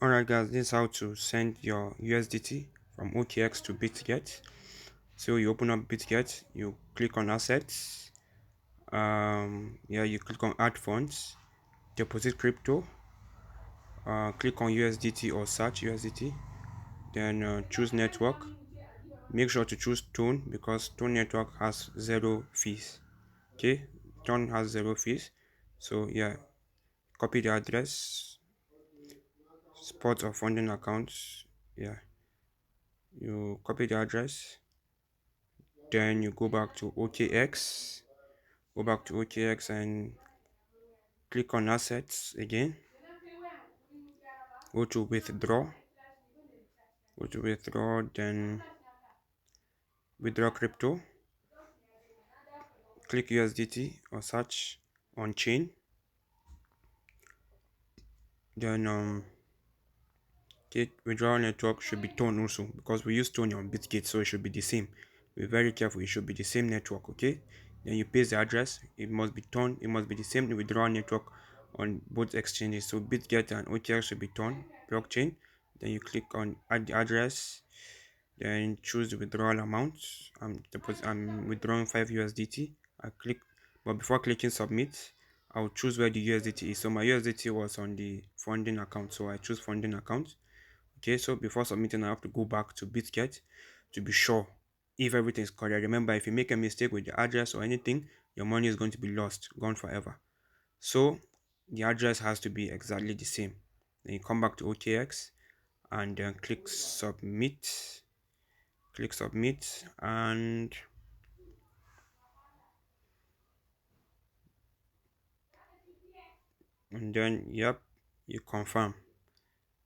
Alright guys, this is how to send your USDT from OKX to Bitget. So you open up Bitget, you click on assets, you click on add funds, deposit crypto, click on USDT or search USDT, then choose network. Make sure to choose Tone because Tone network has zero fees. Okay, Tone has zero fees. So yeah, copy the address, spot or funding accounts. Yeah, you copy the address, then you go back to OKX, and click on assets again. Go to withdraw, then withdraw crypto, click USDT or search on chain, then okay, withdrawal network should be Tone also because we use Tone on Bitget, so it should be the same. Be very careful, it should be the same network. Okay, then you paste the address, it must be Tone, it must be the same withdrawal network on both exchanges. So Bitget and OKX should be Tone blockchain. Then you click on add the address, then choose the withdrawal amount. I'm withdrawing 5 USDT. I click, but before clicking submit, I'll choose where the USDT is. So my USDT was on the funding account, so I choose funding account. Okay, so before submitting, I have to go back to Bitget to be sure if everything is correct. Remember, if you make a mistake with the address or anything, your money is going to be lost, gone forever. So the address has to be exactly the same. Then you come back to OKX and then click submit. Click submit, and then yep, you confirm.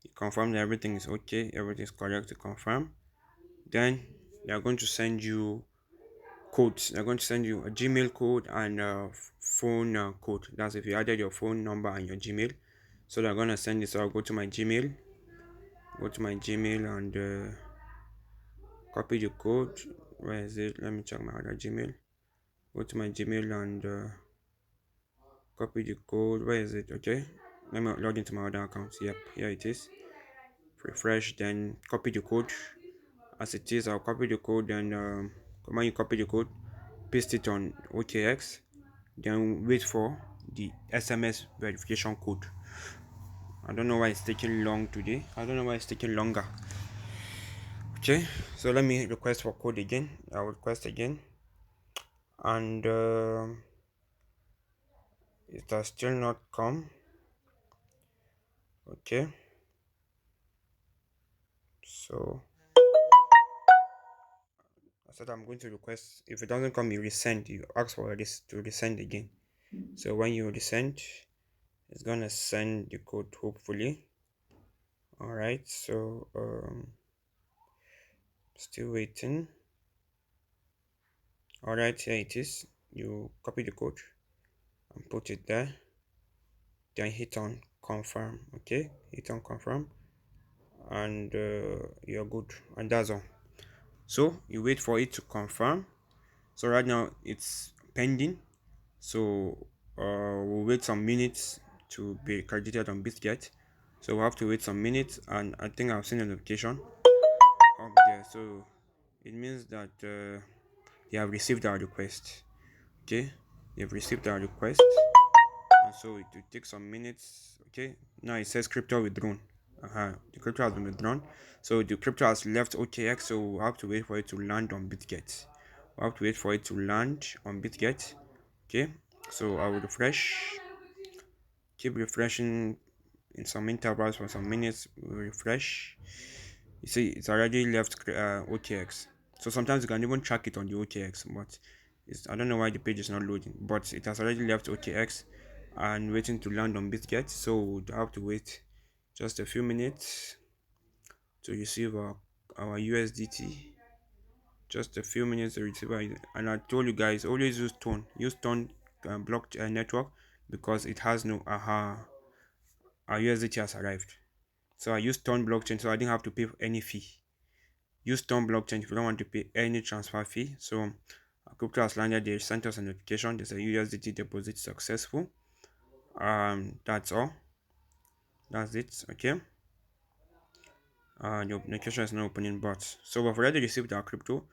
You confirm that everything is okay, everything is correct. To confirm, then they are going to send you codes. They're going to send you a Gmail code and a phone code. That's if you added your phone number and your Gmail. So they're going to send this. So I'll go to my Gmail, and copy the code. Where is it? Let me check my other Gmail. Go to my Gmail and copy the code. Where is it? Okay, let me log into my other account. Yep, here it is. Refresh, then copy the code as it is. I'll copy the code, and when you copy the code, paste it on OKX, then wait for the SMS verification code. I don't know why it's taking long today. I don't know why it's taking longer. Okay, so let me request for code again. I'll request again, and it has still not come. Okay, so I said I'm going to request. If it doesn't come, you resend. You ask for this to resend again. So when you resend, it's gonna send the code hopefully. All right, so still waiting. All right, here it is. You copy the code and put it there, then hit on confirm. Okay, hit on confirm, and you're good, and that's all. So you wait for it to confirm. So right now it's pending, so we'll wait some minutes to be credited on Bitget. So we'll have to wait some minutes, and I think I've seen a notification up there, so it means that they have received our request. Okay, they have received our request, and so it will take some minutes. Okay, now it says crypto withdrawn. The crypto has been withdrawn, so the crypto has left OKX, so we'll have to wait for it to land on Bitget. We'll have to wait for it to land on Bitget. Okay, so I will refresh, keep refreshing in some intervals for some minutes. We'll refresh. You see it's already left OKX, so sometimes you can even track it on the OKX, but I don't know why the page is not loading, but it has already left OKX and waiting to land on Bitget. So we'll have to wait just a few minutes to receive our USDT. Just a few minutes to receive our, and I told you guys, always use Tone block network, because it has no our USDT has arrived. So I used Tone blockchain, so I didn't have to pay any fee. Use Tone blockchain if you don't want to pay any transfer fee. So crypto has landed. They sent us a notification. There's a USDT deposit successful. That's all. That's it. Okay. and your notification is not opening. But so we've already received our crypto,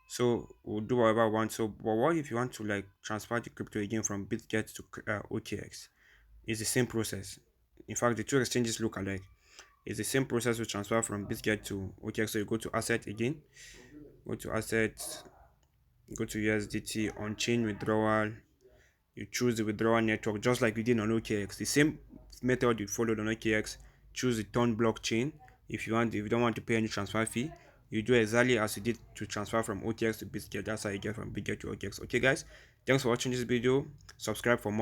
so we'll do whatever we want. So but what if you want to like transfer the crypto again from Bitget to OKX? It's the same process. In fact, the two exchanges look alike. It's the same process to transfer from Bitget to OKX. So you go to asset again, go to asset, go to USDT on chain withdrawal. You choose the withdrawal network just like you did on OKX. The same method you followed on OKX. Choose the turn blockchain. If you don't want to pay any transfer fee, you do exactly as you did to transfer from OKX to Bitget. That's how you get from Bitget to OKX. Okay, guys, thanks for watching this video. Subscribe for more.